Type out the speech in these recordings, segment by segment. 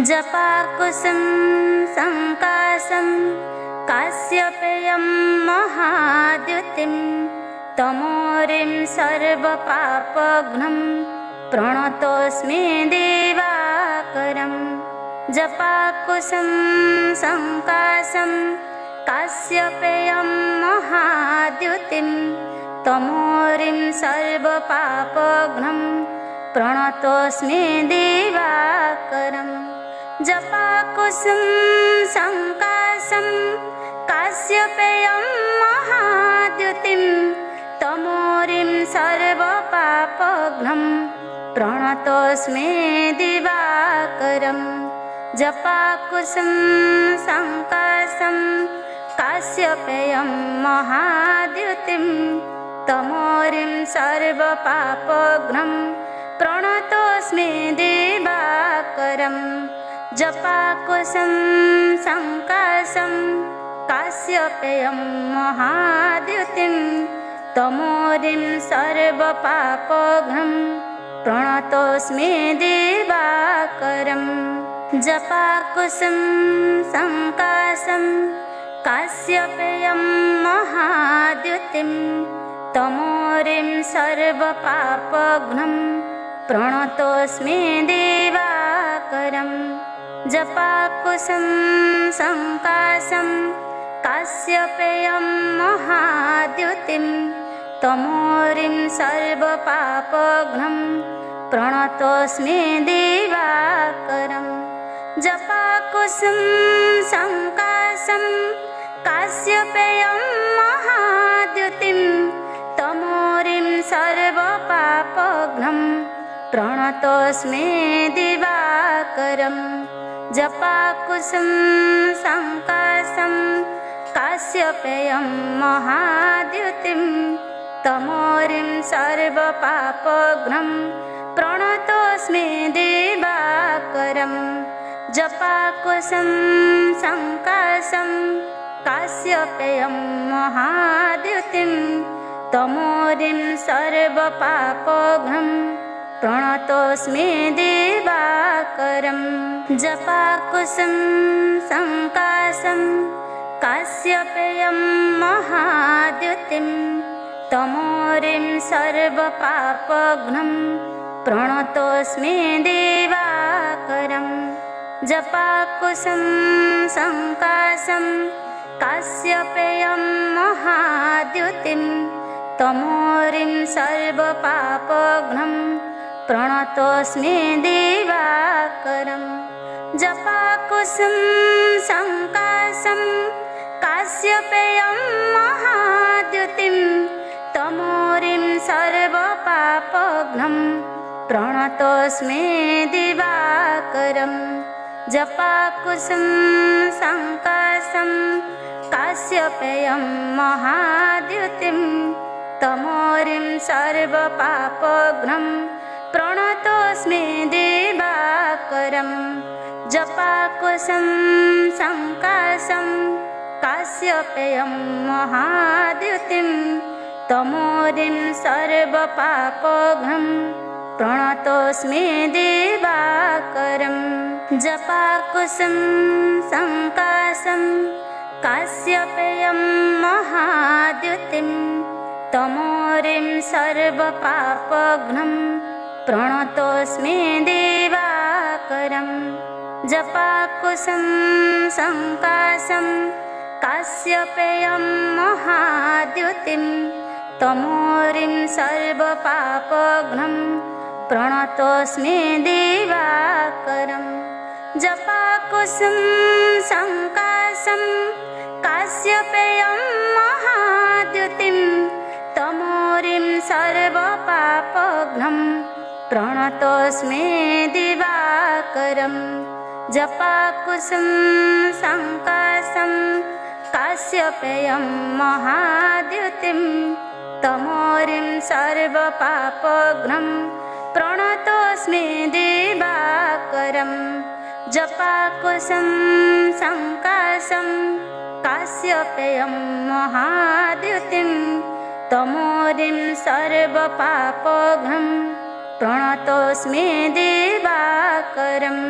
जपाकुसुम संकाशं काश्यपेयं महाद्युतिं तमोरिं सर्वपापघ्नं प्रणतोऽस्मि दिवाकरं। जपाकुसुम संकाशं काश्यपेयं महाद्युतिं तमोरिं सर्वपापघ्नं प्रणतोऽस्मि दिवाकरम्। जपाकुसुम संकाशं काश्यपेयं महाद्युतिं तमोरिं सर्वपापघ्नं प्रणतोऽस्मि दिवाकरम्। जपाकुसुम संकाशं काश्यपेयं महाद्युतिं तमोरिं सर्वपापघ्नं प्रणतोऽस्मि दिवाकरम्। जपाकुसुम संकाशं काश्यपेयं महाद्युतिं तमोरिं सर्वपापघ्नं प्रणतोऽस्मि दिवाकरम्। जपाकुसुम संकाशं काश्यपेयं महाद्युतिं तमोरिं सर्वपापघ्नं प्रणतोऽस्मि दिवाकरम्। जपाकुसुम संकाशं काश्यपेयं महाद्युतिं तमोरिं सर्वपापघ्नं प्रणतोऽस्मि दिवाकरम्। जपाकुसुम संकाशं काश्यपेयं महाद्युतिं तमोरिं सर्वपापघ्नं प्रणतोऽस्मि दिवाकरम्। जपाकुसुम संकाशं काश्यपेयं महाद्युतिं तमोरिं सर्वपापघ्नं प्रणतोऽस्मि दिवाकरम्। जपाकुसुम संकाशं काश्यपेयं महाद्युतिं तमोरिं सर्वपापघ्नं प्रणतोऽस्मि दिवाकरम्। जपाकुसुम संकाशं काश्यपेयं महाद्युतिं तमोरिं सर्वपापघ्नं प्रणतोऽस्मि दिवाकरम्। जपाकुसुम संकाशं काश्यपेयं महाद्युतिं तमोरिं सर्वपापघ्नं प्रणतोऽस्मि दिवाकरम्। जपाकुसुम संकाशं काश्यपेयं महाद्युतिं तमोरिं सर्वपापघ्नं प्रणतोऽस्मि दिवाकरम्। जपाकुसुम संकाशं काश्यपेयं महाद्युतिं तमोरिं सर्वपापघ्नं प्रणतोऽस्मि दिवाकरम्। जपाकुसुम संकाशं काश्यपेयं महाद्युतिं तमोरिं सर्वपापघ्नं प्रणतोऽस्मि दिवाकरम्। जपाकुसुम संकाशं काश्यपेयं महाद्युतिं तमोरिं सर्वपापघ्नं प्रणतोऽस्मि दिवाकरम्। जपाकुसुम संकाशं काश्यपेयं महाद्युतिं तमोरिं सर्वपापघ्नं प्रणतोऽस्मि दिवाकरम्। जपाकुसुम संकाशं काश्यपेयं महाद्युतिं तमोरिं सर्वपापघ्नं प्रणतोऽस्मि दिवाकरम्। जपाकुसुम संकाशं काश्यपेयं महाद्युतिं तमोरिं सर्वपापघ्नं प्रणतोऽस्मि दिवाकरम्। जपाकुसुम संकाशं काश्यपेयं महाद्युतिं तमोरिं सर्वपापघ्नं प्रणतोऽस्मि दिवाकरम्।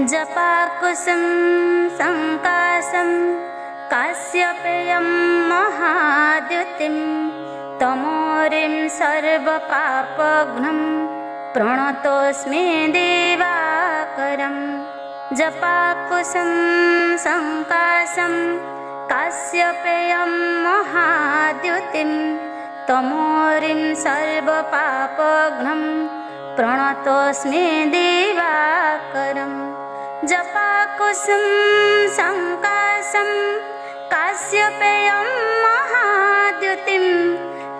जपाकुसुम संकाशं काश्यपेयं महाद्युतिं तमोरिं सर्वपापघ्नं प्रणतोऽस्मि दिवाकरं। जपाकुसुम संकाशं काश्यपेयं महाद्युतिं तमोरिं सर्वपापघ्नं प्रणतोऽस्मि दिवाकरम्। जपाकुसुम संकाशं काश्यपेयं महाद्युतिं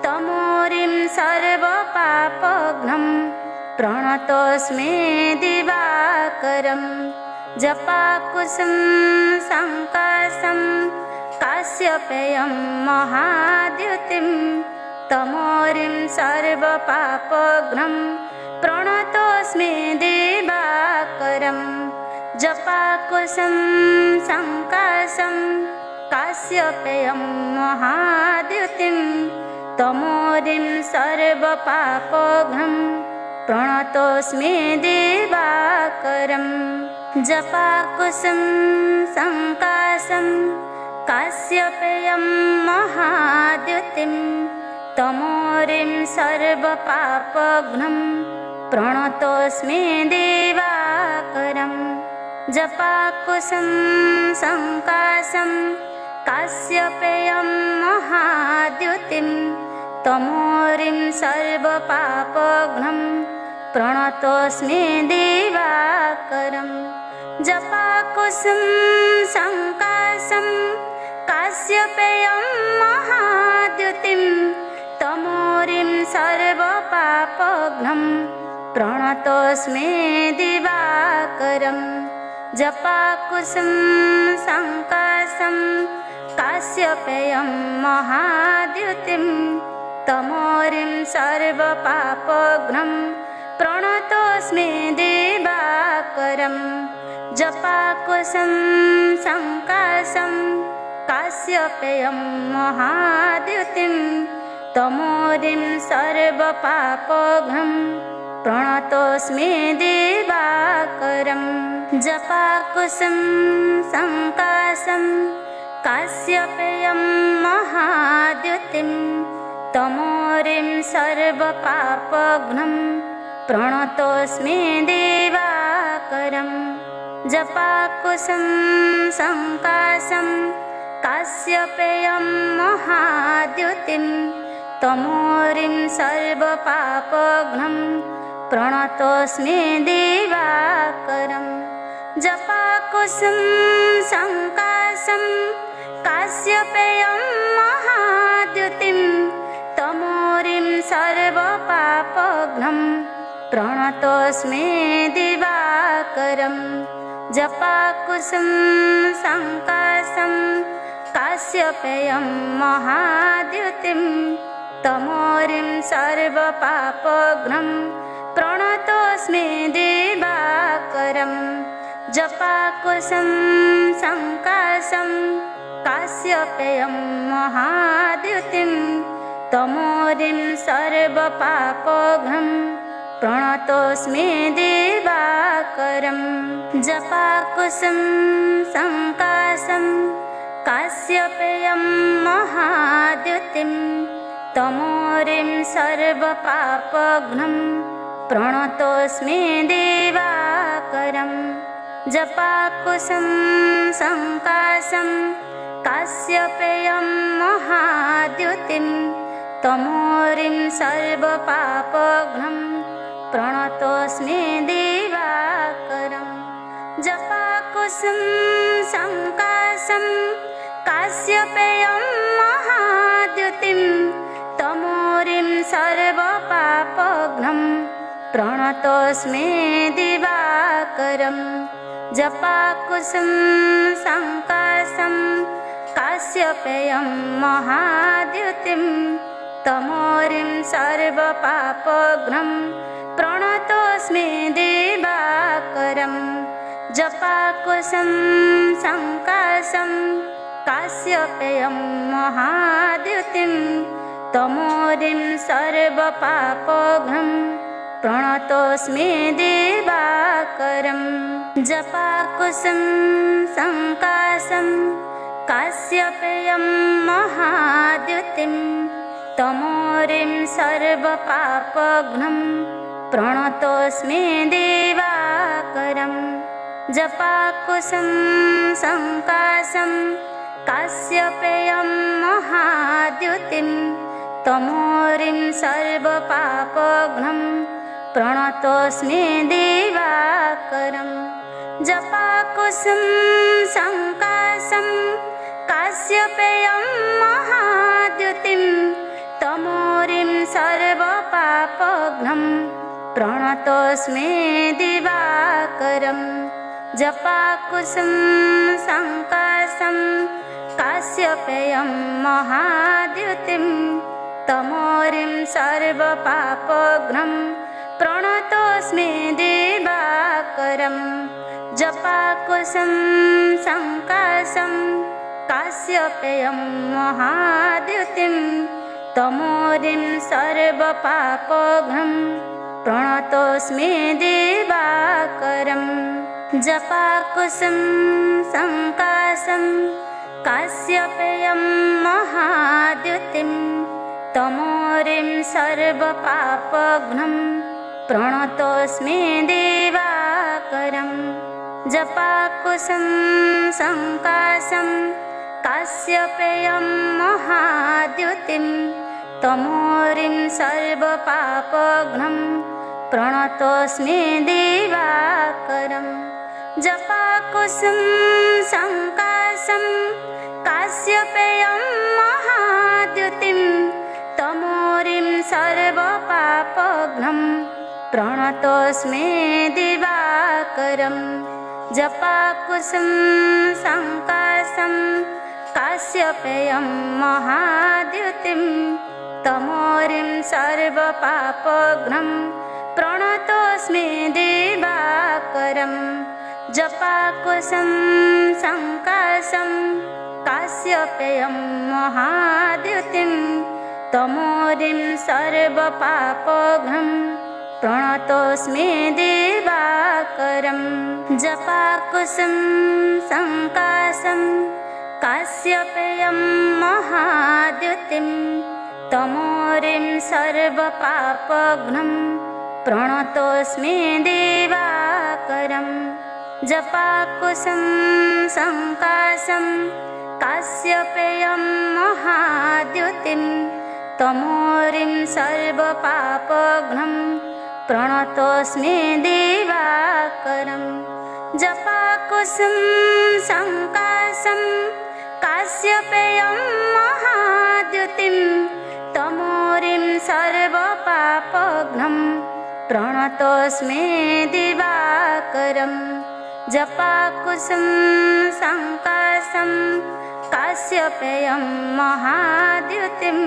तमोरिं सर्वपापघ्नं प्रणतोऽस्मि दिवाकरम्। जपाकुसुम संकाशं काश्यपेयं महाद्युतिं तमोरिं सर्वपापघ्नं प्रणतोऽस्मि दिवाकरम्। जपाकुसुम संकाशं काश्यपेयं महाद्युतिं तमोरिं सर्वपापघ्नं प्रणतोऽस्मि दिवाकरम्। जपाकुसुम संकाशं काश्यपेयं महाद्युतिं तमोरिं सर्वपापघ्नं प्रणतोऽस्मि दिवाकरम्। जपाकुसुम संकाशं काश्यपेयं महाद्युतिं तमोरिं सर्वपापघ्नं प्रणतोऽस्मि दिवाकरम्। जपाकुसुम संकाशं काश्यपेयं महाद्युतिं तमोरिं सर्वपापघ्नं प्रणतोऽस्मि दिवाकरम्। जपाकुसुम संकाशं काश्यपेयं महाद्युतिं तमोरिं सर्वपापघ्नं प्रणतोऽस्मि दिवाकरम्। जपाकुसुम संकाशं काश्यपेयं महाद्युतिं तमोरिं सर्वपापघ्नं प्रणतोऽस्मि दिवाकरम्। जपाकुसुम संकाशं काश्यपेयं महाद्युतिं तमोरिं सर्वपापघ्नं प्रणतोऽस्मि दिवाकरम्। जपाकुसुम संकाशं काश्यपेयं महाद्युतिं तमोरिं सर्वपापघ्नं प्रणतोऽस्मि दिवाकरम्। जपाकुसुम संकाशं काश्यपेयं महाद्युतिं तमोरिं सर्वपापघ्नं प्रणतोऽस्मि दिवाकरम्। जपाकुसुम संकाशं काश्यपेयं महाद्युतिं तमोरिं सर्वपापघ्नं प्रणतोऽस्मि दिवाकरम्। जपाकुसुम संकाशं काश्यपेयं महाद्युतिं तमोरिं सर्वपापघ्नं प्रणतोऽस्मि दिवाकरम्। जपाकुसुम संकाशं काश्यपेयं महाद्युतिं तमोरिं सर्वपापघ्नं प्रणतोऽस्मि दिवाकरम्। जपाकुसुम संकाशं काश्यपेयं महाद्युतिं तमोरिं सर्वपापघ्नं प्रणतोऽस्मि दिवाकरम्। जपाकुसुम संकाशं काश्यपेयं महाद्युतिं तमोरिं सर्वपापघ्नं प्रणतोऽस्मि दिवाकरम्। जपाकुसुम संकाशं काश्यपेयं महाद्युतिं तमोरिं सर्वपापघ्नं प्रणतोऽस्मि दिवाकरम्। जपाकुसुम संकाशं काश्यपेयं महाद्युतिं तमोरिं सर्वपापघ्नं प्रणतोऽस्मि दिवाकरम्। जपाकुसुम संकाशं काश्यपेयं महाद्युतिं तमोरिं सर्वपापघ्नं प्रणतोऽस्मि दिवाकरम्। जपाकुसुम संकाशं काश्यपेयं महाद्युतिं तमोरिं सर्वपापघ्नं प्रणतोऽस्मि दिवाकरम्। जपाकुसुम संकाशं काश्यपेयं महाद्युतिं तमोरिं सर्वपापघ्नं प्रणतोऽस्मि दिवाकरम्। जपाकुसुम संकाशं काश्यपेयं महाद्युतिं तमोरिं सर्वपापघ्नं प्रणतोऽस्मि दिवाकरम्। जपाकुसुम संकाशं काश्यपेयं महाद्युतिं तमोरिं सर्वपापघ्नं प्रणतोऽस्मि दिवाकरम्। जपाकुसुम संकाशं काश्यपेयं महाद्युतिं तमोरिं सर्वपापघ्नं प्रणतोऽस्मि दिवाकरम्। जपाकुसुम संकाशं काश्यपेयं महाद्युतिं तमोरिं सर्वपापघ्नं प्रणतोऽस्मि दिवाकरम्। जपाकुसुम संकाशं काश्यपेयं महाद्युतिं तमोरिं सर्वपापघ्नं प्रणतोऽस्मि दिवाकरम्। जपाकुसुम संकाशं काश्यपेयं महाद्युतिं तमोरिं सर्वपापघ्नं प्रणतोऽस्मि दिवाकरम्। जपाकुसुम संकाशं काश्यपेयं महाद्युतिं तमोरिं सर्वपापघ्नं प्रणतोऽस्मि दिवाकरम्। जपाकुसुम संकाशं काश्यपेयं महाद्युतिं तमोरिं सर्वपापघ्नं प्रणतोऽस्मि दिवाकरम्। जपाकुसुम संकाशं काश्यपेयं महाद्युतिं तमोरिं सर्वपापघ्नं प्रणतोऽस्मि दिवाकरम्। जपाकुसुम संकाशं काश्यपेयं महाद्युतिं तमोरिं सर्वपापघ्नं प्रणतोऽस्मि दिवाकरम्। जपाकुसुम संकाशं काश्यपेयं महाद्युतिं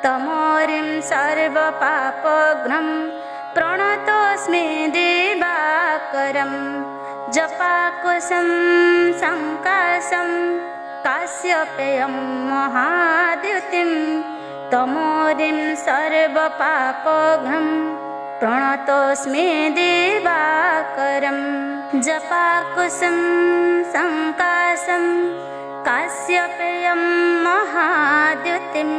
तमोरिं सर्वपापघ्नं प्रणतोऽस्मि दिवाकरम्। जपाकुसुम संकाशं काश्यपेयं महाद्युतिं तमोरिं सर्वपापघ्नं प्रणतोऽस्मि दिवाकरम्। जपाकुसुम संकाशं काश्यपेयं महाद्युतिं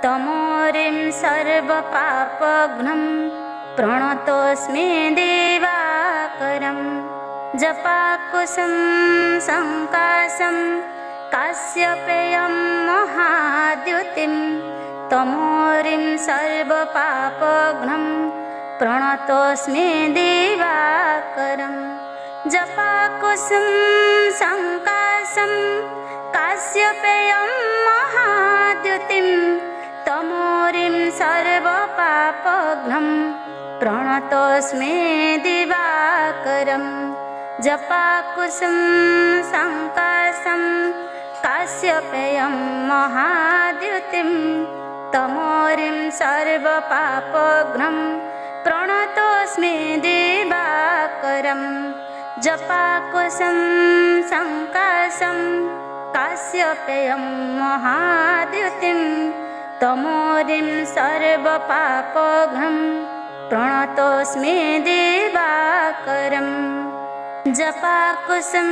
तमोरिं सर्वपापघ्नं प्रणतोऽस्मि दिवाकरम्। जपाकुसुम संकाशं काश्यपेयं महाद्युतिं तमोरिं सर्वपापघ्नं प्रणतोऽस्मि दिवाकरम्। जपाकुसुम संकाशं काश्यपेयं महाद्युतिं तमोरिं सर्वपापघ्नं प्रणतोऽस्मि दिवाकरम्। जपाकुसुम संकाशं काश्यपेयं महाद्युतिं तमोरिं सर्वपापघ्नं प्रणतोऽस्मि दिवाकरम्। जपाकुसुम संकाशं काश्यपेयं महाद्युतिं तमोरिं सर्वपापघ्नं प्रणतोऽस्मि दिवाकरम्। जपाकुशं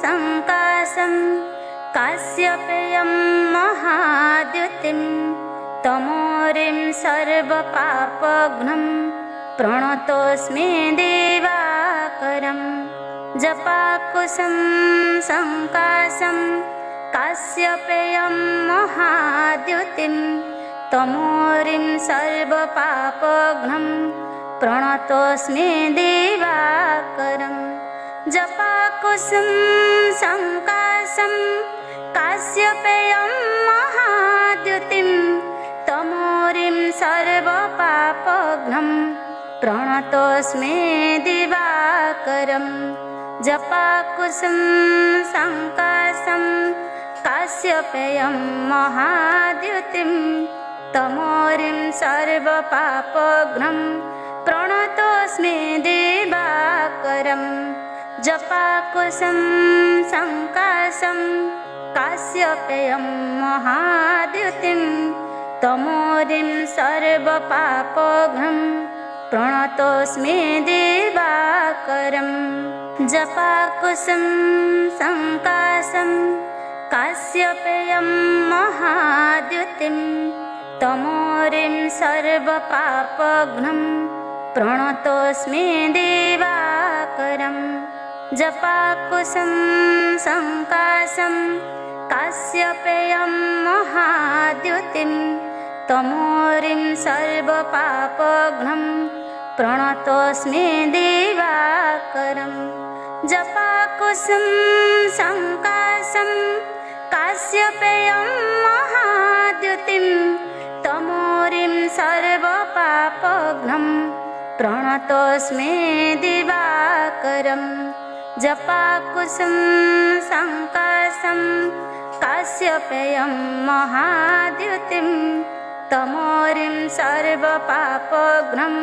संकाशं काश्यपेयं महाद्युतिं तमोरिं सर्वपापघ्नं प्रणतोऽस्मि दिवाकरम्। जपाकुशं संकाशं काश्यपेयं महाद्युतिं तमोरिं सर्वपापघ्नं प्रणतोऽस्मि दिवाकरम्। जपाकुशं संकाशं काश्यपेयं महाद्युतिं तमोरिं सर्वपापघ्नं प्रणतोऽस्मि दिवाकरम्। जपाकुशं संकाशं काश्यपेयं महाद्युतिं तमोरिं सर्वपापघ्नं प्रणतोऽस्मि दिवाकरम्। जपाकुशं संकाशं काश्यपेयं महाद्युतिं तमोरिं सर्वपापघ्नं प्रणतोऽस्मि दिवाकरम्। जपाकुशं संकाशं काश्यपेयं महाद्युतिं तमोरिं सर्वपापघ्नं प्रणतोऽस्मि दिवाकरम्। जपाकुशं संकाशं काश्यपेयं महाद्युतिं तमोरिं सर्वपापघ्नं प्रणतोऽस्मि दिवाकरम्। जपाकुशं संकाशं काश्यपेयं महाद्युतिं तमोरिं सर्वपापघ्नं प्रणतोऽस्मि दिवाकरम्। जपाकुशं संकाशं काश्यपेयं महाद्युतिं तमोरिं सर्वपापघ्नं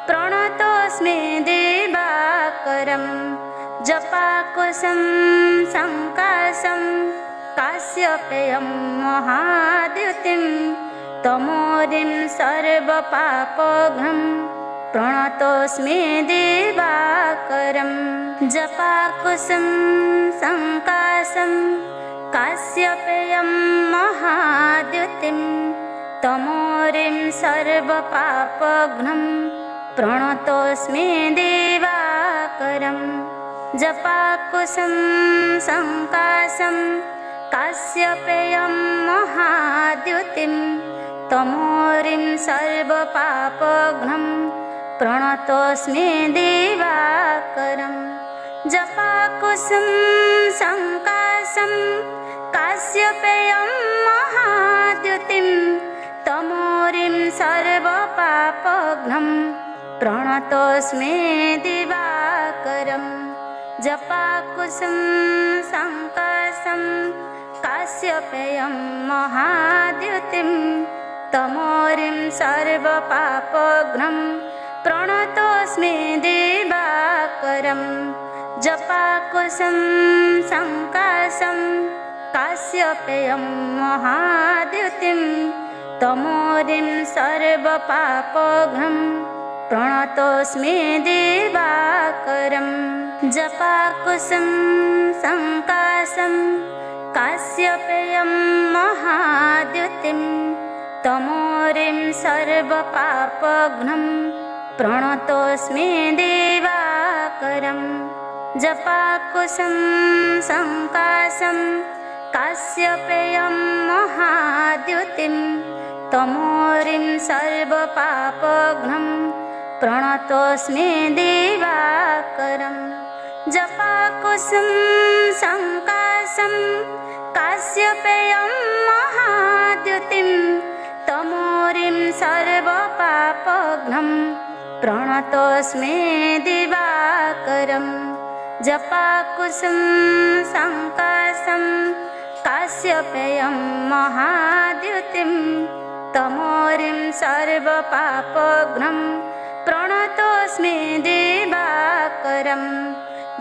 प्रणतोऽस्मि दिवाकरम्। जपाकुशं संकाशं काश्यपेयं महाद्युतिं तमोरिं सर्वपापघ्नं प्रणतोऽस्मि दिवाकरम्। जपाकुशं संकाशं काश्यपेयं महाद्युतिं तमोरिं सर्वपापघ्नं प्रणतोऽस्मि दिवाकरम्। जपाकुशं संकाशं काश्यपेयं महाद्युतिं तमोरिं सर्वपापघ्नं प्रणतोऽस्मि दिवाकरम्। जपाकुशं संकाशं काश्यपेयं महाद्युतिं तमोरिं सर्वपापघ्नं प्रणतोऽस्मि दिवाकरम्। जपाकुशं संकाशं काश्यपेयं महाद्युतिं तमोरिं सर्वपापघ्नं प्रणतोऽस्मि दिवाकरम्। जपाकुशं संकाशं काश्यपेयं महाद्युतिं तमोरिं सर्वपापघ्नं प्रणतोऽस्मि दिवाकरम्। जपाकुशं संकाशं काश्यपेयं महाद्युतिं तमोरिं सर्वपापघ्नं प्रणतोऽस्मि दिवाकरम्। जपाकुशं संकाशं काश्यपेयं महाद्युतिं तमोरिं सर्वपापघ्नं प्रणतोऽस्मि दिवाकरम्। जपाकुशं संकाशं काश्यपेयं महाद्युतिं तमोरिं सर्वपापघ्नं प्रणतोऽस्मि दिवाकरम्। जपाकुशं संकाशं काश्यपेयं महाद्युतिं तमोरिं सर्वपापघ्नं प्रणतोऽस्मि दिवाकरम्।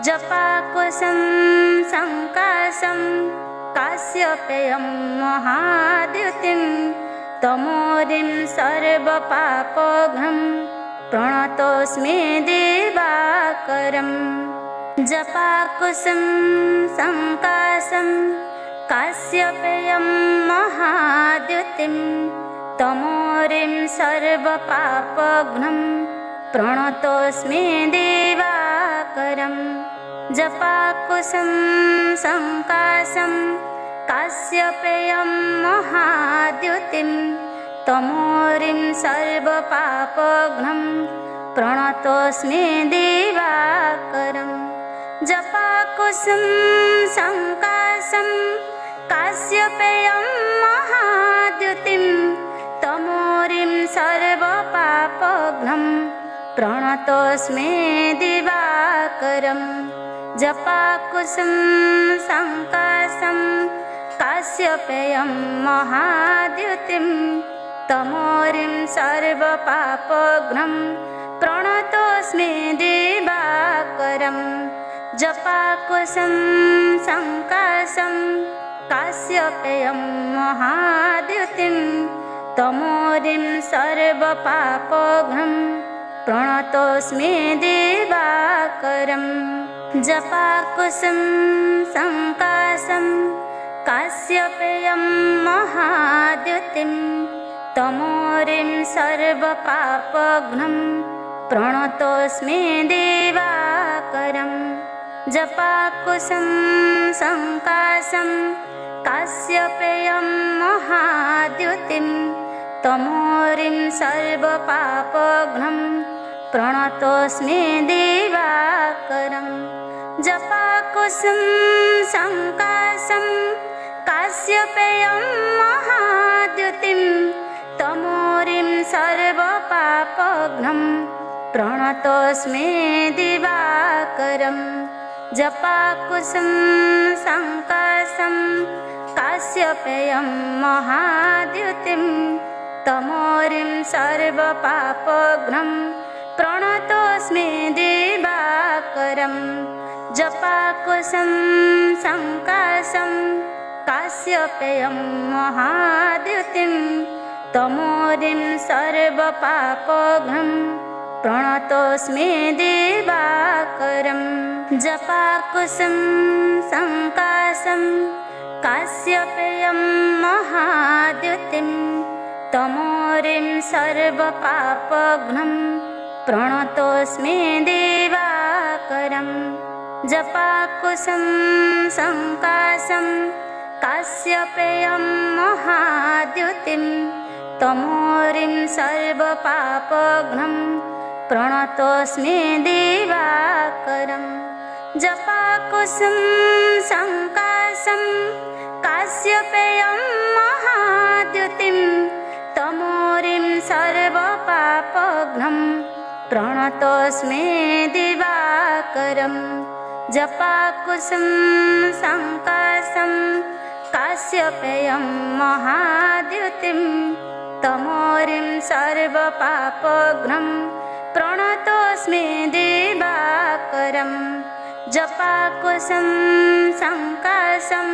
जपाकुशं संकाशं काश्यपेयं महाद्युतिं तमोरिं सर्वपापघ्नं प्रणतोऽस्मि दिवाकरम्। जपाकुसुम संकाशं काश्यपेयं महाद्युतिं तमोरिं सर्वपापघ्नं प्रणतोऽस्मि दिवाकरम्। जपाकुसुम संकाशं काश्यपेयं महाद्युतिं तमोरिं सर्वपापघ्नं प्रणतोऽस्मि दिवाकरम्। जपाकुसुम संकाशं काश्यपेयं महाद्युतिं तमोरिं सर्वपापघ्नं प्रणतोऽस्मि दिवाकरम्। जपाकुसुम संकाशं काश्यपेयं महाद्युतिं तमोरिं सर्वपापघ्नं प्रणतोऽस्मि दिवाकरम्। जपाकुसुम संकाशं काश्यपेयं महाद्युतिं तमोरिं सर्वपापघ्नं प्रणतोऽस्मि दिवाकरम्। जपाकुसुम संकाशं काश्यपेयं महाद्युतिं तमोरिं सर्वपापघ्नं प्रणतोऽस्मि दिवाकरम्। जपाकुसुम संकाशं काश्यपेयं महाद्युतिं तमोरिं सर्वपापघ्नं प्रणतोऽस्मि दिवाकरम्। जपाकुसुम संकाशं काश्यपेयं महाद्युतिं तमोरिं सर्वपापघ्नं प्रणतोऽस्मि दिवाकरम्। जपाकुसुम संकाशं काश्यपेयं महाद्युतिं तमोरिं सर्वपापघ्नं प्रणतोऽस्मि दिवाकरम्। जपाकुसुम संकाशं काश्यपेयं महाद्युतिं तमोरिं सर्वपापघ्नं प्रणतोऽस्मि दिवाकरम्। जपाकुसुम संकाशं काश्यपेयं महाद्युतिं तमोरिं सर्वपापघ्नं प्रणतोऽस्मि दिवाकरम्। जपाकुसुम संकाशं काश्यपेयं महाद्युतिं तमोरिं सर्वपापघ्नं प्रणतोऽस्मि दिवाकरम्। जपाकुसुम संकाशं काश्यपेयं महाद्युतिं तमोरिं सर्वपापघ्नं प्रणतोऽस्मि दिवाकरम्। जपाकुसुम संकाशं काश्यपेयं महाद्युतिं तमोरिं सर्वपापघ्नं प्रणतोऽस्मि दिवाकरम्। जपाकुसुम संकाशं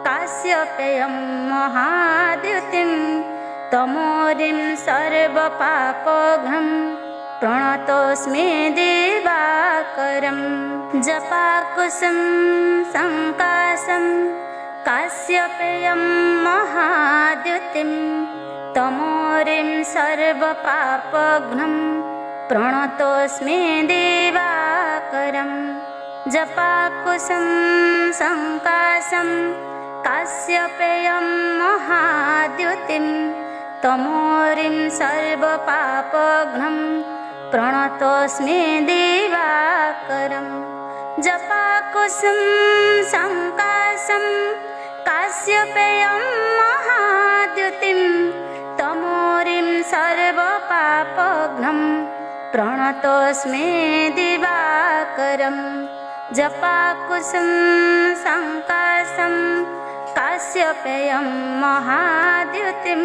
काश्यपेयं महाद्युतिं तमोरिं सर्वपापघ्नं प्रणतोऽस्मि दिवाकरम्। जपाकुसुम संकाशं काश्यपेयं महाद्युतिं तमोरिं सर्वपापघ्नं प्रणतोऽस्मि दिवाकरम्। जपाकुसुम संकाशं काश्यपेयं महाद्युतिं तमोरिं सर्वपापघ्नं प्रणतोऽस्मि दिवाकरम्। जपाकुसुम संकाशं काश्यपेयं महाद्युतिं तमोरिं सर्वपापघ्नं प्रणतोऽस्मि दिवाकरम्। जपाकुसुम संकाशं काश्यपेयं महाद्युतिं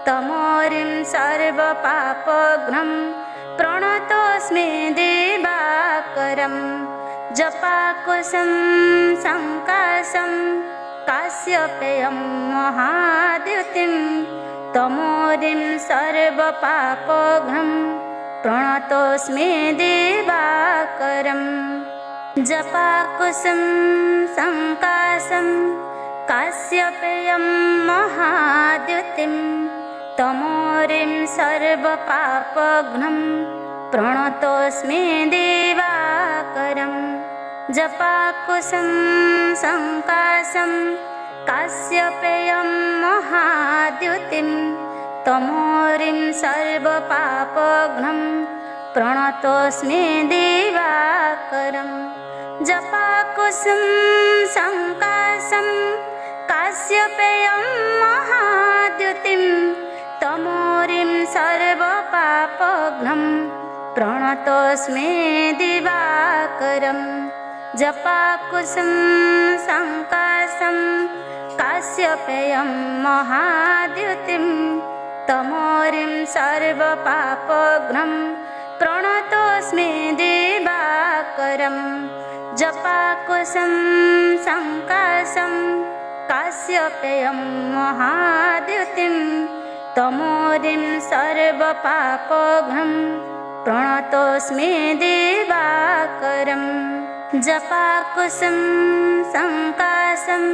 तमोरिं सर्वपापघ्नं प्रणतोऽस्मि दिवाकरम्। जपाकुसुम संकाशं काश्यपेयं महाद्युतिं तमोरिं सर्वपापघ्नं प्रणतोऽस्मि दिवाकरं। जपाकुसुम संकाशं काश्यपेयं महाद्युतिं तमोरिं सर्वपापघ्नं प्रणतोऽस्मि दिवाकरं। जपाकुसुम संकाशं काश्यपेयं महाद्युतिं तमोरिं सर्वपापघ्नं प्रणतोऽस्मि दिवाकरं। जपाकुसुम संकाशं काश्यपेयं महाद्युतिं तमोरिं सर्वपापघ्नं प्रणतोऽस्मि दिवाकरं। जपाकुसुम संकाशं काश्यपेयं महाद्युतिं तमोरिं सर्वपापघ्नं प्रणतोऽस्मि दिवाकरं। जपाकुसुम संकाशं काश्यपेयं महाद्युतिं तमोरिं सर्वपापघ्नं प्रणतोऽस्मि दिवाकरं। जपाकुसुम संकाशं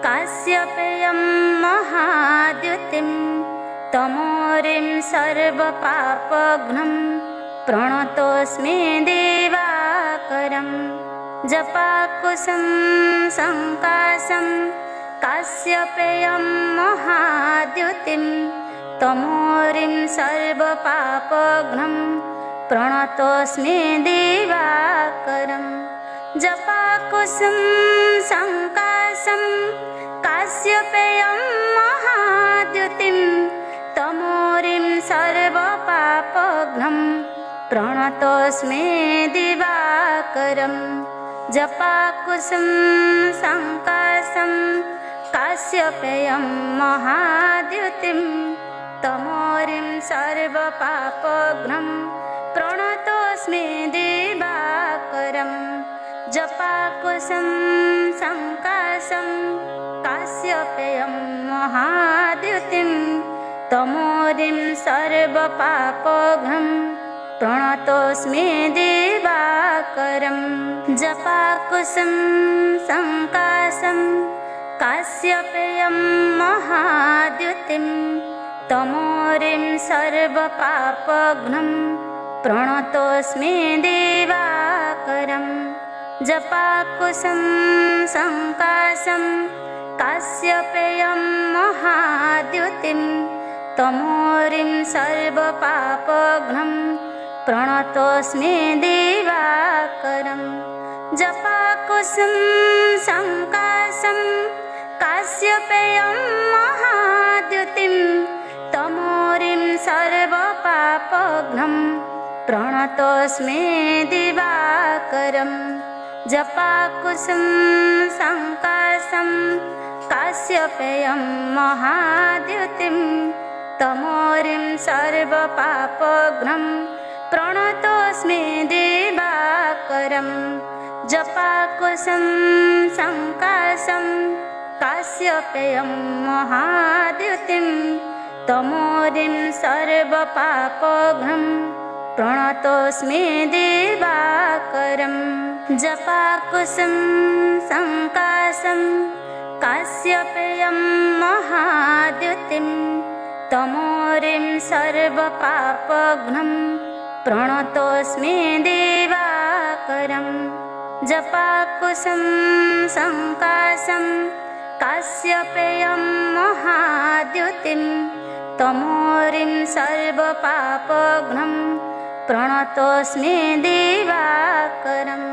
काश्यपेयं महाद्युतिं तमोरिं सर्वपापघ्नं प्रणतोऽस्मि दिवाकरं। जपाकुसुम संकाशं काश्यपेयं महाद्युतिं तमोरिं सर्वपापघ्नं प्रणतोऽस्मि दिवाकरं। जपाकुसुम संकाशं काश्यपेयं महाद्युतिं तमोरिं सर्वपापघ्नं प्रणतोऽस्मि दिवाकरं। जपाकुसुम संकाशं काश्यपेयं महाद्युतिं तमोरिं सर्वपापघ्नं प्रणतोऽस्मि दिवाकरं। जपाकुसुम संकाशं काश्यपेयं महाद्युतिं तमोरिं सर्वपापघ्नं प्रणतोऽस्मि दिवाकरं। जपाकुसुम संकाशं काश्यपेयं महाद्युतिं तमोरिं सर्वपापघ्नं प्रणतोऽस्मि दिवाकरं। जपाकुसुम संकाशं काश्यपेयं महाद्युतिं तमोरिं सर्वपापघ्नं प्रणतोऽस्मि दिवाकरं। जपाकुसुम संकाशं काश्यपेयं महाद्युतिं तमोरिं सर्वपापघ्नं प्रणतोऽस्मि दिवाकरं। जपाकुसुम संकाशं काश्यपेयं महाद्युतिं तमोरिं सर्वपापघ्नं प्रणतोऽस्मि दिवाकरं। जपाकुसुम संकाशं काश्यपेयं महाद्युतिं तमोरिं सर्वपापघ्नं प्रणतोऽस्मि दिवाकरं। जपाकुसुम संकाशं काश्यपेयं महाद्युतिं तमोरिं सर्वपापघ्नं प्रणतोऽस्मि दिवाकरं। जपाकुसुम संकाशं काश्यपेयं महाद्युतिं तमोरिं सर्वपापघ्नं प्रणतोऽस्मि दिवाकरं।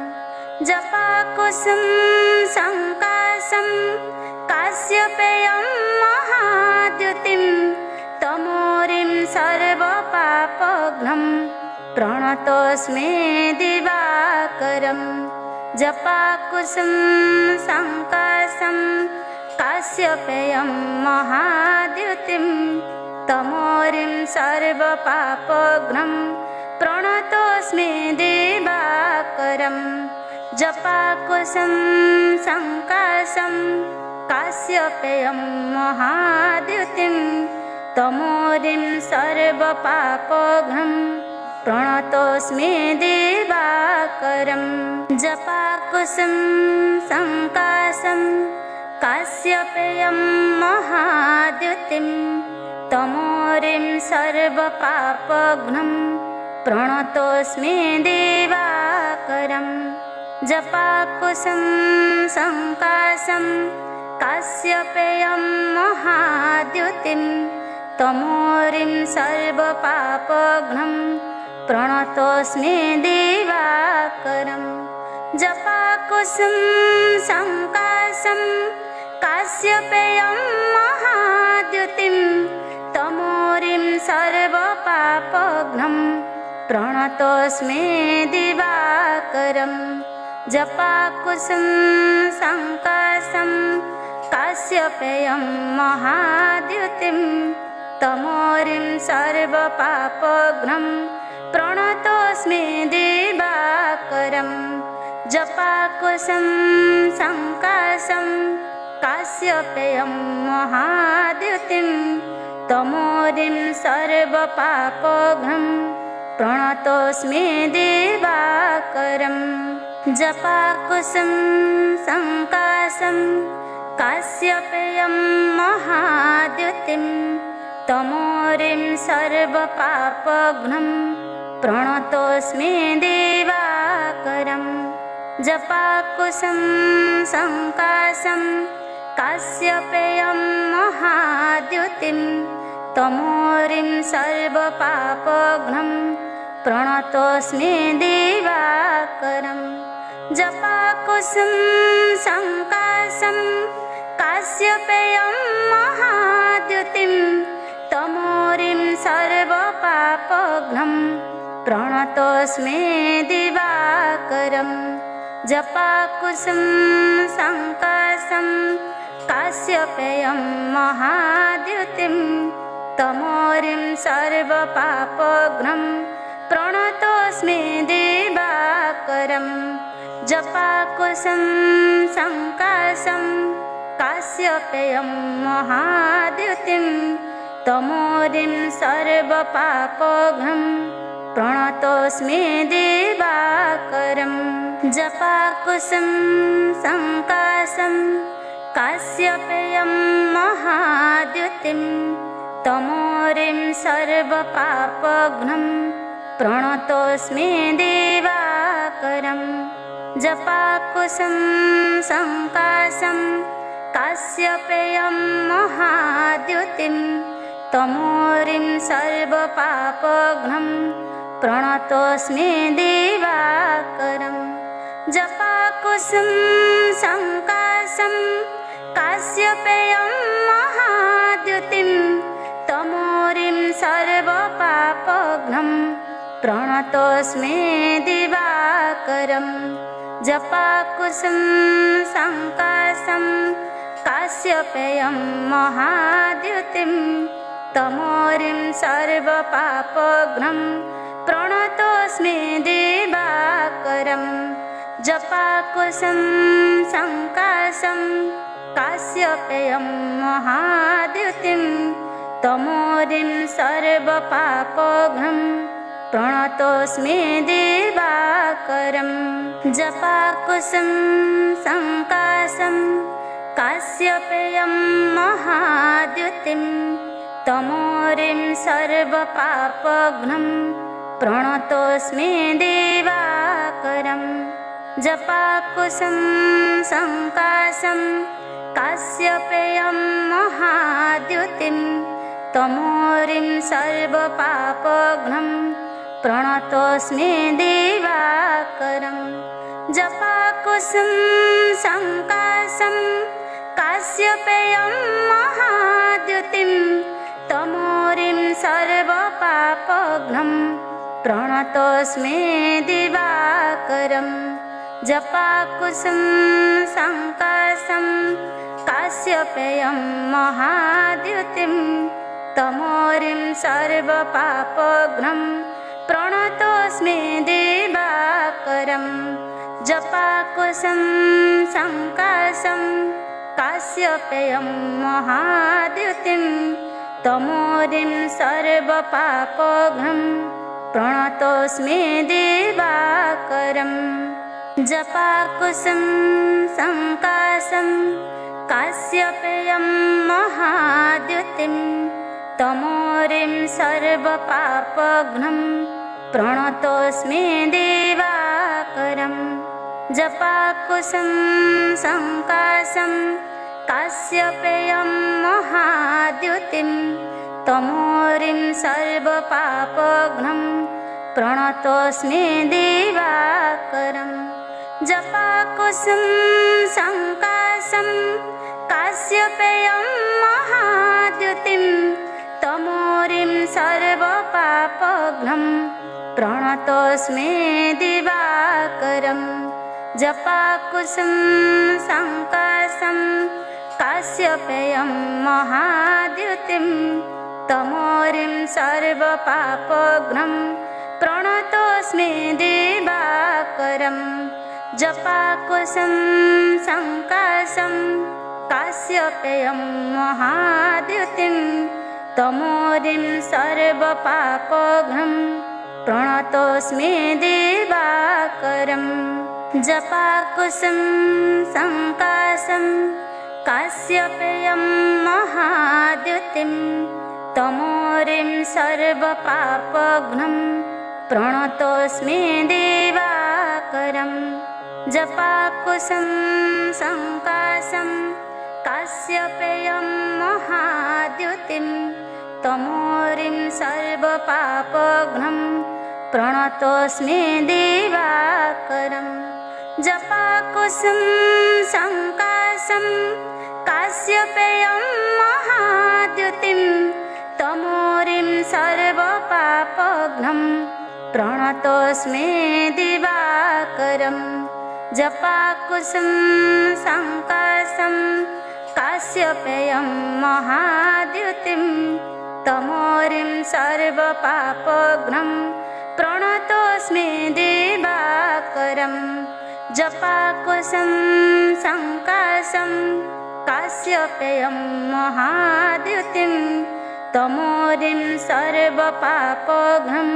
जपाकुसुम संकाशं काश्यपेयं महाद्युतिं तमोरिं सर्वपापघ्नं प्रणतोऽस्मि दिवाकरं। जपाकुसुम संकाशं काश्यपेयं महाद्युतिं तमोरिं सर्वपापघ्नं प्रणतोऽस्मि दिवाकरं। जपाकुसुम संकाशं काश्यपेयं महाद्युतिं तमोरिं सर्वपापघ्नं प्रणतोऽस्मि दिवाकरं। जपाकुसुम संकाशं काश्यपेयं महाद्युतिं तमोरिं सर्वपापघ्नं प्रणतोऽस्मि दिवाकरं। जपाकुसुम संकाशं काश्यपेयं महाद्युतिं तमोरिं सर्वपापघ्नं प्रणतोऽस्मि दिवाकरं। जपाकुसुम संकाशं काश्यपेयं महाद्युतिं तमोरिं सर्वपापघ्नं प्रणतोऽस्मि दिवाकरं। जपाकुसुम संकाशं काश्यपेयं महाद्युतिं तमोरिं सर्वपापघ्नं प्रणतोऽस्मि दिवाकरं। जपाकुसुम संकाशं काश्यपेयं महाद्युतिं तमोरिं सर्वपापघ्नं प्रणतोऽस्मि दिवाकरं। जपाकुसुम संकाशं काश्यपेयं महाद्युतिं तमोरिं सर्वपापघ्नं प्रणतोऽस्मि दिवाकरं। जपाकुसुम संकाशं काश्यपेयं महाद्युतिं तमोरिं सर्वपापघ्नं प्रणतोऽस्मि दिवाकरं। जपाकुसुम संकाशं काश्यपेयं महाद्युतिं तमोरिं सर्वपापघ्नं प्रणतोऽस्मि दिवाकरं। जपाकुसुम संकाशं काश्यपेयं महाद्युतिं तमोरिं सर्वपापघ्नं प्रणतोऽस्मि दिवाकरं। जपाकुसुम संकाशं काश्यपेयं महाद्युतिं तमोरिं सर्वपापघ्नं प्रणतोऽस्मि दिवाकरं। जपाकुसुम संकाशं काश्यपेयं महाद्युतिं तमोरिं सर्वपापघ्नं प्रणतोऽस्मि दिवाकरं। जपाकुसुम संकाशं काश्यपेयं महाद्युतिं तमोरिं सर्वपापघ्नं प्रणतोऽस्मि दिवाकरं। जपाकुसुम संकाशं काश्यपेयं महाद्युतिं तमोरिं सर्वपापघ्नं प्रणतोऽस्मि दिवाकरं। जपाकुसुम संकाशं काश्यपेयं महाद्युतिं तमोरिं सर्वपापघ्नं प्रणतोऽस्मि दिवाकरं। जपाकुसुम संकाशं काश्यपेयं महाद्युतिं तमोरिं सर्वपापघ्नं प्रणतोऽस्मि दिवाकरं। जपाकुसुम संकाशं काश्यपेयं महाद्युतिं तमोरिं सर्वपापघ्नं प्रणतोऽस्मि दिवाकरं। जपाकुसुम संकाशं काश्यपेयं महाद्युतिं तमोरिं सर्वपापघ्नं प्रणतोऽस्मि दिवाकरं। जपाकुसुम संकाशं काश्यपेयं महाद्युतिं तमोरिं सर्वपापघ्नं प्रणतोऽस्मि दिवाकरं। जपाकुसुम संकाशं काश्यपेयं महाद्युतिं तमोरिं सर्वपापघ्नं प्रणतोऽस्मि दिवाकरं। जपाकुसुम संकाशं काश्यपेयं महाद्युतिं तमोरिं सर्वपापघ्नं प्रणतोऽस्मि दिवाकरम् जपाकुसुम संकाशं काश्यपेयं महाद्युतिं तमोरिं सर्वपापघ्नं प्रणतोऽस्मि दिवाकरम् जपाकुसुम संकाशं काश्यपेयं महाद्युतिं तमोरिं सर्वपापघ्नं प्रणतोऽस्मि दिवाकरम् जपाकुसुम संकाशं काश्यपेयं महाद्युतिं तमोरिं सर्वपापघ्नं प्रणतोऽस्मि दिवाकरम् जपाकुसुम संकाशं काश्यपेयं महाद्युतिं तमोरिं सर्वपापघ्नं प्रणतोऽस्मि दिवाकरम् जपाकुसुम संकाशं काश्यपेयं महाद्युतिं तमोरिं सर्वपापघ्नं प्रणतोऽस्मि दिवाकरम् जपाकुसुम संकाशं काश्यपेयं महाद्युतिं तमोरिं सर्वपापघ्नं प्रणतोऽस्मि दिवाकरम् जपाकुसुम संकाशं काश्यपेयं महाद्युतिं तमोरिं सर्वपापघ्नं प्रणतोऽस्मि दिवाकरम् जपाकुसुम संकाशं काश्यपेयं महाद्युतिं तमोरिं सर्वपापघ्नं प्रणतोऽस्मि दिवाकरम् जपाकुसुम संकाशं काश्यपेयं महाद्युतिं तमोरिं सर्वपापघ्नं प्रणतोऽस्मि दिवाकरम् जपाकुसुम संकाशं काश्यपेयं महाद्युतिं तमोरिं सर्वपापघ्नं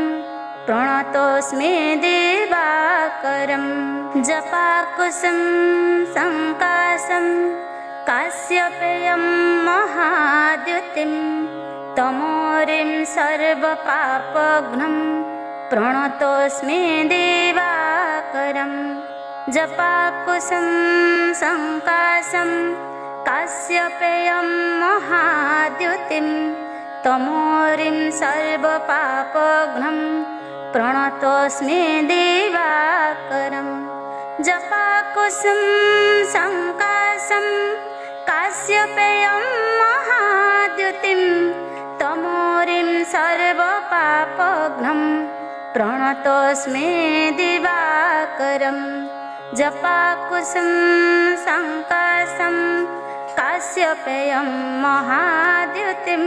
प्रणतोऽस्मि दिवाकरम् जपाकुसुम संकाशं काश्यपेयं महाद्युतिं तमोरिं सर्वपापघ्नं प्रणतोऽस्मि दिवाकरम् जपाकुसुम संकाशं काश्यपेयं महाद्युतिं तमोरिं सर्वपापघ्नं प्रणतोऽस्मि दिवाकरम् जपाकुसुम संकाशं काश्यपेयं महाद्युतिं तमोरिं सर्वपापघ्नं प्रणतोऽस्मि दिवाकरम् जपाकुसुम संकाशं काश्यपेयं महाद्युतिं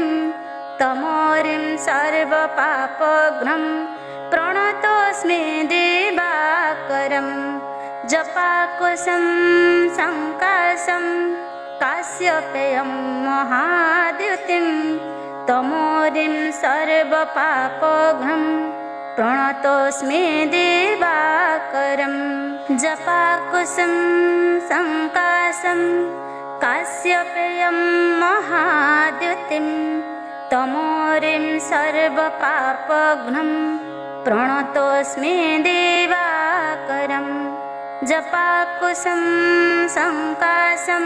तमोरिं सर्वपापघ्नं प्रणतोऽस्मि दिवाकरम् जपाकुसुम संकाशं काश्यपेयं महाद्युतिं तमोरिं सर्वपापघ्नं प्रणतोऽस्मि दिवाकरम् जपाकुसुम संकाशं काश्यपेयं महाद्युतिं तमोरिं सर्वपापघ्नं प्रणतोऽस्मि दिवाकरम् जपाकुसुम संकाशं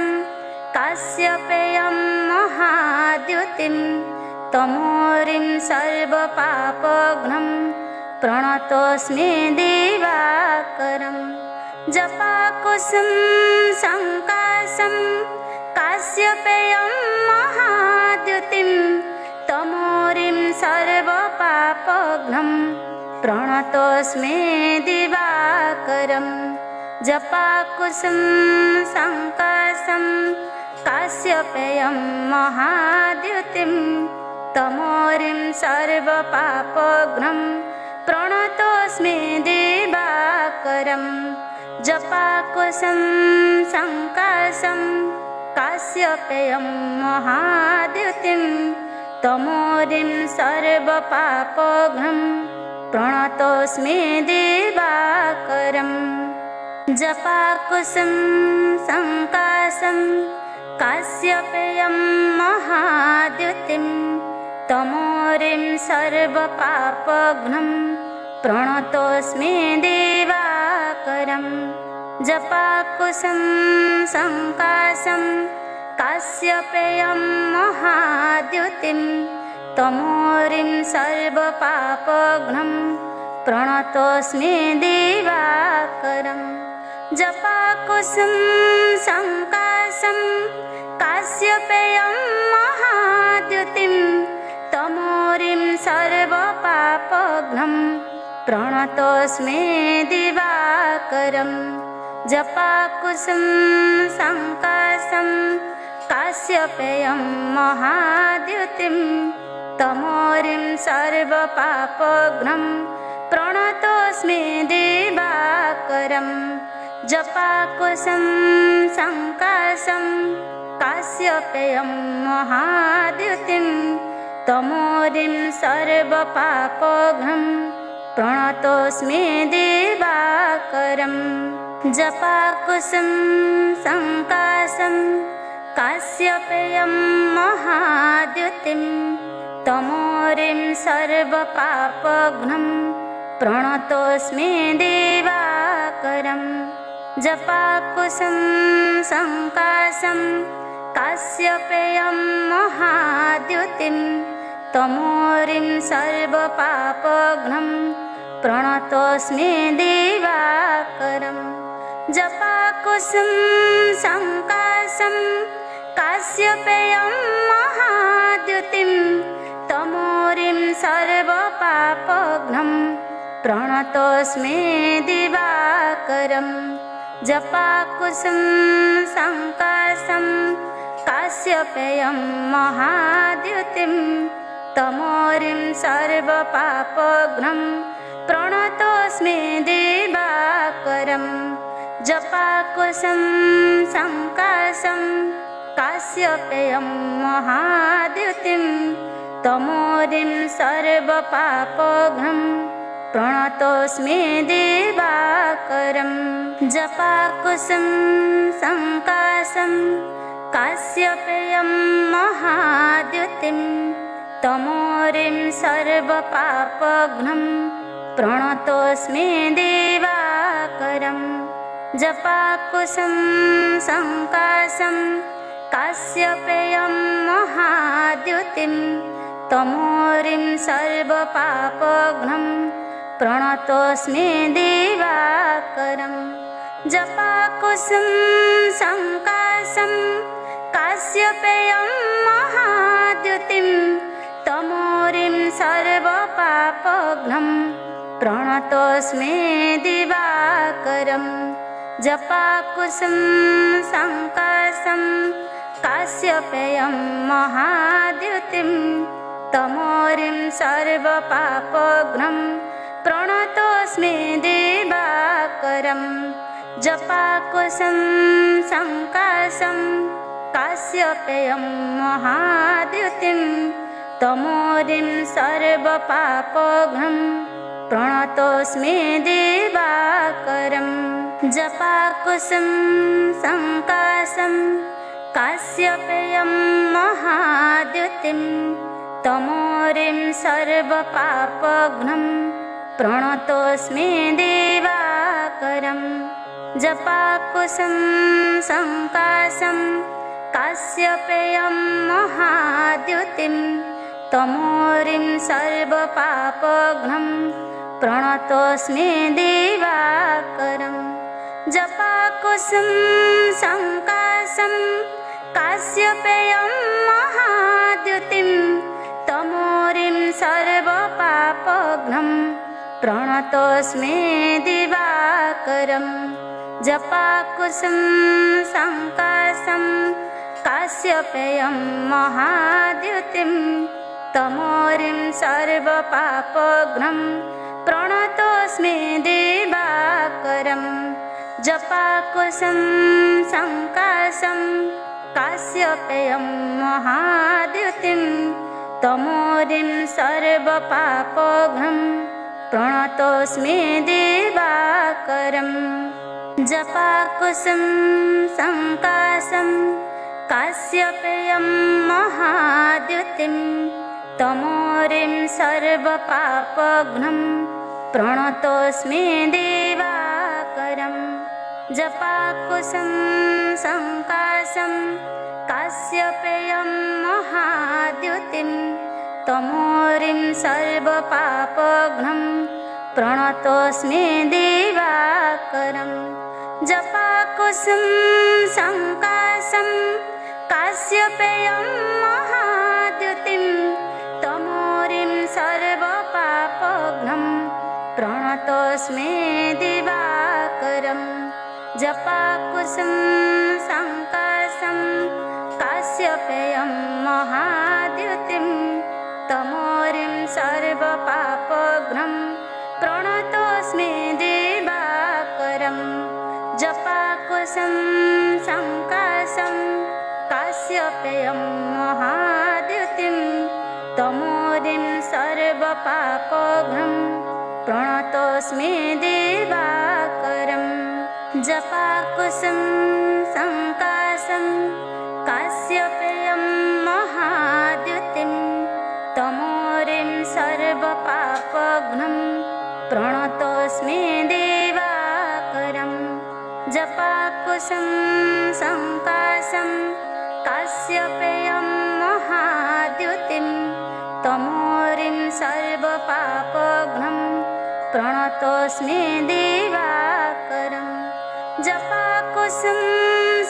काश्यपेयं महाद्युतिं तमोरिं सर्वपापघ्नं प्रणतोऽस्मि दिवाकरम् जपाकुसुम संकाशं काश्यपेयं महाद्युतिं तमोरिं सर्वपापघ्नं प्रणतोऽस्मि दिवाकरम् जपाकुसुम संकाशं काश्यपेयं महाद्युतिं तमोरिं सर्वपापघ्नं प्रणतोऽस्मि दिवाकरम् जपाकुसुम संकाशं काश्यपेयं महाद्युतिं तमोरिं सर्वपापघ्नं प्रणतोऽस्मि दिवाकरम्। जपाकुसुम संकाशं काश्यपेयं महाद्युतिं तमोरिं सर्वपापघ्नं प्रणतोऽस्मि दिवाकरम्। जपाकुसुम संकाशं काश्यपेयं महाद्युतिं तमोरिं सर्वपापघ्नं प्रणतोऽस्मि दिवाकरम्। जपाकुसुम संकाशं काश्यपेयं महाद्युतिं तमोरिं सर्वपापघ्नं प्रणतोऽस्मि दिवाकरम्। जपाकुसुम संकाशं काश्यपेयं महाद्युतिं तमोरिं सर्वपापघ्नं प्रणतोऽस्मि दिवाकरम्। जपाकुसुम संकाशं काश्यपेयं महाद्युतिं तमोरिं सर्वपापघ्नं प्रणतोऽस्मि दिवाकरम्। जपाकुसुम संकाशं काश्यपेयं महाद्युतिं तमोरिं सर्वपापघ्नं प्रणतोऽस्मि दिवाकरम्। जपाकुसुम संकाशं काश्यपेयं महाद्युतिं तमोरिं सर्वपापघ्नं प्रणतोऽस्मि दिवाकरम्। जपाकुसुम संकाशं काश्यपेयं महाद्युतिं तमोरिं सर्वपापघ्नं प्रणतोऽस्मि दिवाकरम्। जपाकुसुम संकाशं काश्यपेयं महाद्युतिं तमोरिं सर्वपापघ्नं प्रणतोऽस्मि दिवाकरम्। जपाकुसुम संकाशं काश्यपेयं महाद्युतिं तमोरिं सर्वपापघ्नं प्रणतोऽस्मि दिवाकरम्। जपाकुसुम संकाशं काश्यपेयं महाद्युतिं तमोरिं सर्वपापघ्नं प्रणतोऽस्मि दिवाकरम्। जपाकुसुम संकाशं काश्यपेयं महाद्युतिं तमोरिं सर्वपापघ्नं प्रणतोऽस्मि दिवाकरम्। जपाकुसुम संकाशं काश्यपेयं महाद्युतिं तमोरिं सर्वपापघ्नं प्रणतोऽस्मि दिवाकरम्। जपाकुसुम संकाशं काश्यपेयं महाद्युतिं तमोरिं सर्वपापघ्नं प्रणतोऽस्मि दिवाकरम्। जपाकुसुम संकाशं काश्यपेयं महाद्युतिं तमोरिं सर्वपापघ्नं प्रणतोऽस्मि दिवाकरम्। जपाकुसुम संकाशं काश्यपेयं महाद्युतिं तमोरिं सर्वपापघ्नं प्रणतोऽस्मि दिवाकरम्। जपाकुसुम संकाशं काश्यपेयं महाद्युतिं तमोरिं सर्वपापघ्नं प्रणतोऽस्मि दिवाकरम्। जपाकुसुम संकाशं काश्यपेयं महाद्युतिं तमोरिं सर्वपापघ्नं प्रणतोऽस्मि दिवाकरम्। जपाकुसुम संकाशं काश्यपेयं महाद्युतिं तमोरिं सर्वपापघ्नं प्रणतोऽस्मि दिवाकरम्। जपाकुसुम संकाशं काश्यपेयं महाद्युतिं तमोरिं सर्वपापघ्नं प्रणतोऽस्मि दिवाकरम् जपाकुसुम संकाशं काश्यपेयं महाद्युतिं तमोरिं सर्वपापघ्नं प्रणतोऽस्मि दिवाकरम् जपाकुसुम संकाशं काश्यपेयं महाद्युतिं तमोरिं सर्वपापघ्नं प्रणतोऽस्मि दिवाकरम् जपाकुसुम संकाशं काश्यपेयं महाद्युतिं तमोरिं सर्वपापघ्नं प्रणतोऽस्मि दिवाकरम् जपाकुसुम संकाशं काश्यपेयं महाद्युतिं तमोरिं सर्वपापघ्नं प्रणतोऽस्मि दिवाकरम् जपाकुसुम संकाशं काश्यपेयं महाद्युतिं तमोरिं सर्वपापघ्नं प्रणतोऽस्मि दिवाकरम् जपाकुसुम संकाशं काश्यपेयं महाद्युतिं तमोरिं सर्वपापघ्नं प्रणतोऽस्मि दिवाकरम् जपाकुसुम संकाशं काश्यपेयं महाद्युतिं तमोरिं सर्वपापघ्नं प्रणतोऽस्मि दिवाकरम् जपाकुसुम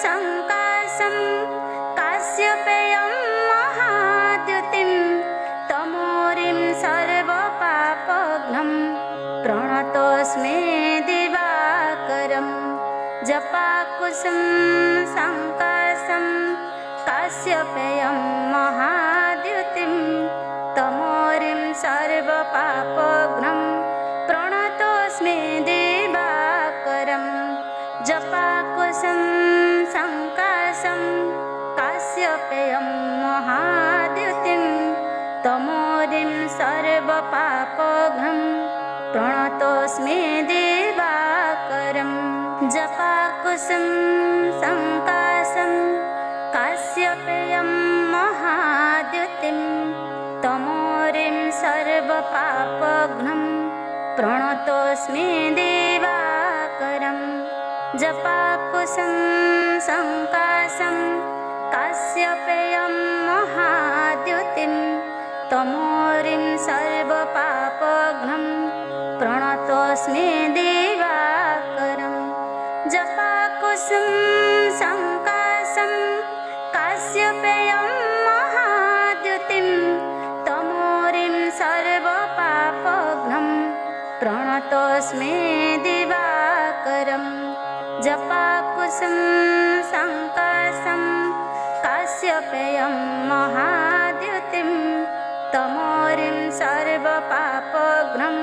संकाशं काश्यपेयं महाद्युतिं तमोरिं सर्वपापघ्नं प्रणतोऽस्मि दिवाकरम् जपाकुसुम संकाशं काश्यपेयं महाद्युतिं तमोरिं सर्वपापघ्नं प्रणतोऽस्मि दिवाकरम् जपाकुसुम संकाशं काश्यपेयं महाद्युतिं तमोरिं सर्वपापघ्नं प्रणतोऽस्मि दिवाकरम् जपाकुसुम संकाशं काश्यपेयं महाद्युतिं तमोरिं सर्वपापघ्नं प्रणतोऽस्मि दिवाकरम् जपाकुसुम संकाशं काश्यपेयं महाद्युतिं तमोरिं सर्वपापघ्नं प्रणतोऽस्मि दिवाकरम् जपाकुसुम संकाशं काश्यपेयं महाद्युतिं तमोरिं सर्वपापघ्नं प्रणतोऽस्मि दिवाकरम् जपाकुसुम संकाशं काश्यपेयं महाद्युतिं तमोरिं सर्वपापघ्नं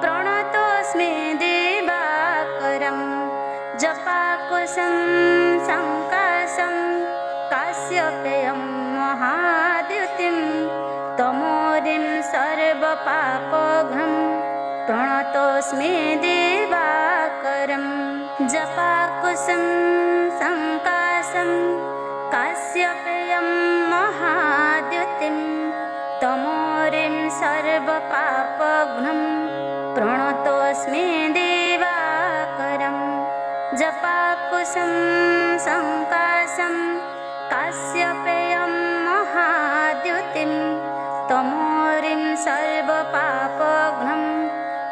प्रणतोऽस्मि दिवाकरम् जपाकुसुम संकाशं काश्यपेयं महाद्युतिं तमोरिं सर्वपापघ्नं प्रणतोऽस्मि दिवाकरम् जपाकुसुम संकाशं काश्यपेयं महाद्युतिं तमोरिं सर्वपापघ्नं प्रणतोऽस्मि दिवाकरम् जपाकुसुम संकाशं काश्यपेयं महाद्युतिं तमोरिं सर्वपापघ्नं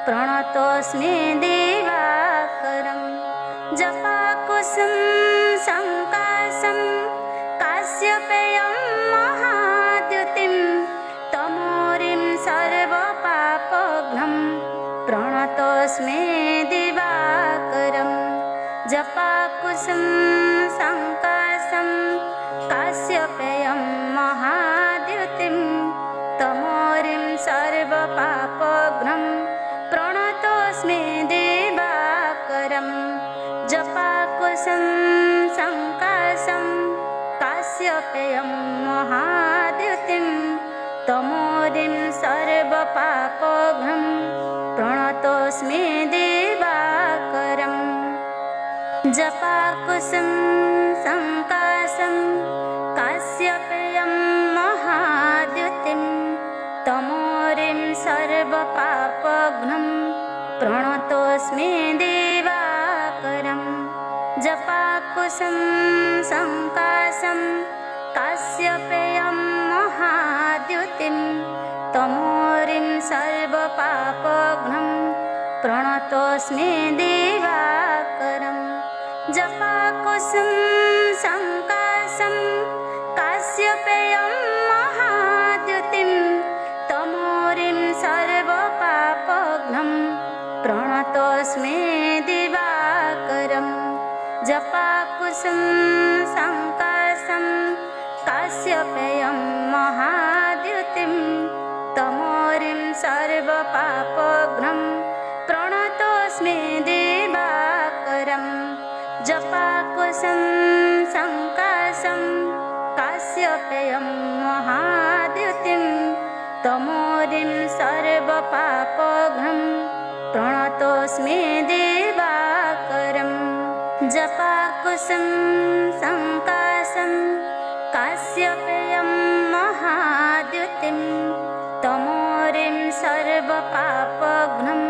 प्रणतोऽस्मि दिवाकरम् जपाकुसुम संकाशं काश्यपेयं महाद्युतिं तमोरिं सर्वपापघ्नं प्रणतोऽस्मि दिवाकरम् जपाकुसुम संकाशं काश्यपेयं महाद्युतिं तमोरिं सर्वपापघ्नं प्रणतोऽस्मि दिवाकरम् जपाकुसुम संकाशं काश्यपेयं महाद्युतिं तमोरिं तमोरिं सर्वपापघ्नं प्रणतोऽस्मि दिवाकरम् जपाकुसुम संकाशं काश्यपेयं महाद्युतिं तमोरिं सर्वपापघ्नं प्रणतोऽस्मि दिवाकरम् जपाकुसुम संकाशं काश्यपेयं महाद्युतिं तमोरिं सर्वपापघ्नं प्रणतोऽस्मि दिवाकरम् जपाकुसुम संकाशं काश्यपेयं महाद्युतिं तमोरिं सर्वपापघ्नं प्रणतोऽस्मि दिवाकरम् जपाकुसुम संकाशं काश्यपेयं महाद्युतिं तमोरिं सर्वपापघ्नं प्रणतोऽस्मि दिवाकरम् जपाकुसुम संकाशं काश्यपेयं महाद्युतिं तमोरिं सर्वपापघ्नं प्रणतोऽस्मि दिवाकरम् जपाकुसुम संकाशं काश्यपेयं महाद्युतिं तमोरिं सर्वपापघ्नं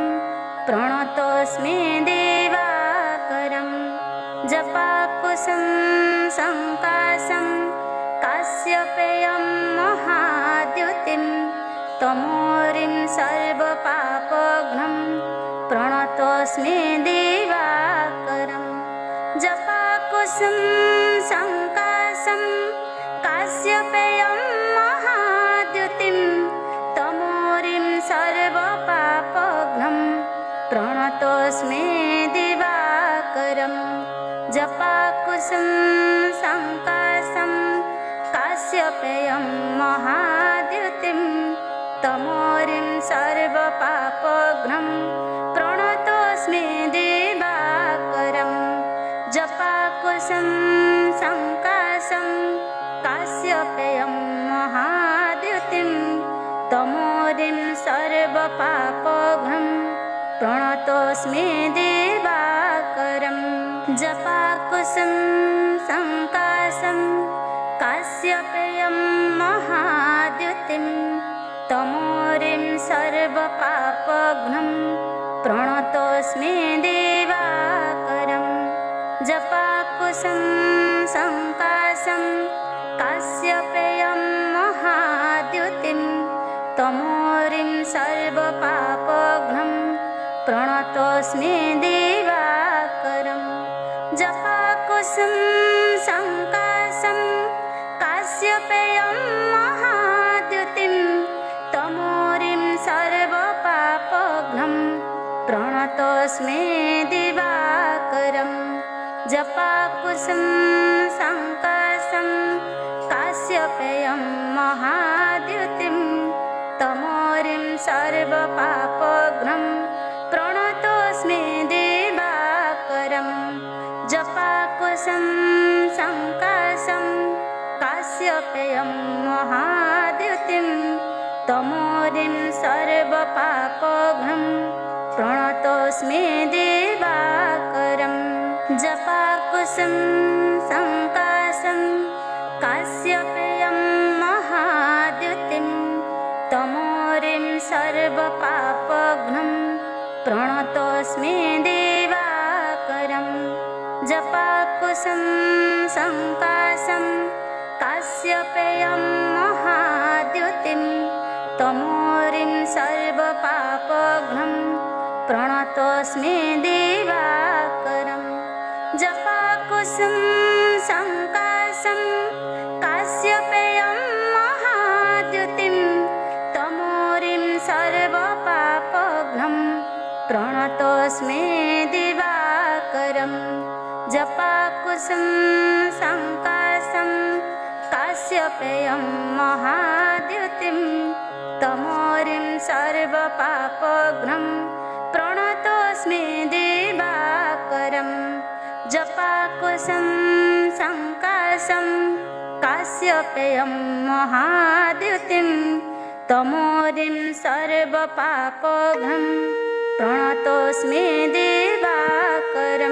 प्रणतोऽस्मि दिवाकरम् जपाकुसुम संकाशं काश्यपेयं महाद्युतिं तमोरिं सर्वपापघ्नं प्रणतोऽस्मि दिवाकरम् जपाकुसुम संकाशं काश्यपेयं महाद्युतिं तमोरिं सर्वपापघ्नं प्रणतोऽस्मि दिवाकरम् जपाकुसुम संकाशं काश्यपेयं महाद्युतिं तमोरिं सर्वपापघ्नं प्रणतोऽस्मि दिवाकरम् जपाकुसुम संकाशं काश्यपेयं महाद्युतिं तमोरिं सर्वपापघ्नं प्रणतोऽस्मि दिवाकरम् जपाकुसुम संकाशं काश्यपेयं महाद्युतिं तमोरिं सर्वपापघ्नं प्रणतोऽस्मि दिवाकरम् जपाकुसुम संकाशं काश्यपेयं महाद्युतिं तमोरिं सर्वपापघ्नं प्रणतोऽस्मि दिवाकरम् जपाकुसुम संकाशं काश्यपेयं महाद्युतिं तमोरिं सर्वपापघ्नं प्रणतोऽस्मि दिवाकरम् जपाकुसुम संकाशं काश्यपेयं महाद्युतिं तमोरिं सर्वपापघ्नं प्रणतोऽस्मि दिवाकरम् जपाकुसुम संकाशं काश्यपेयं महाद्युतिं तमोरिं सर्वपापघ्नं प्रणतोऽस्मि दिवाकरम् जपाकुसुम संकाशं काश्यपेयं महाद्युतिं तमोरिं सर्वपापघ्नं प्रणतोऽस्मि दिवाकरम् जपाकुसुम संकाशं काश्यपेयं महाद्युतिं तमोरिं सर्वपापघ्नं प्रणतोऽस्मि दिवाकरम् जपाकुसुम संकाशं काश्यपेयं महाद्युतिं तमोरिं सर्वपापघ्नं प्रणतोऽस्मि दिवाकरम् जपाकुसुम संकाशं काश्यपेयं महाद्युतिं तमोरिं सर्वपापघ्नं प्रणतोऽस्मि दिवाकरम् जपाकुसुम संकाशं काश्यपेयं महाद्युतिं तमोरिं सर्वपापघं प्रणतोऽस्मि दिवाकरम्।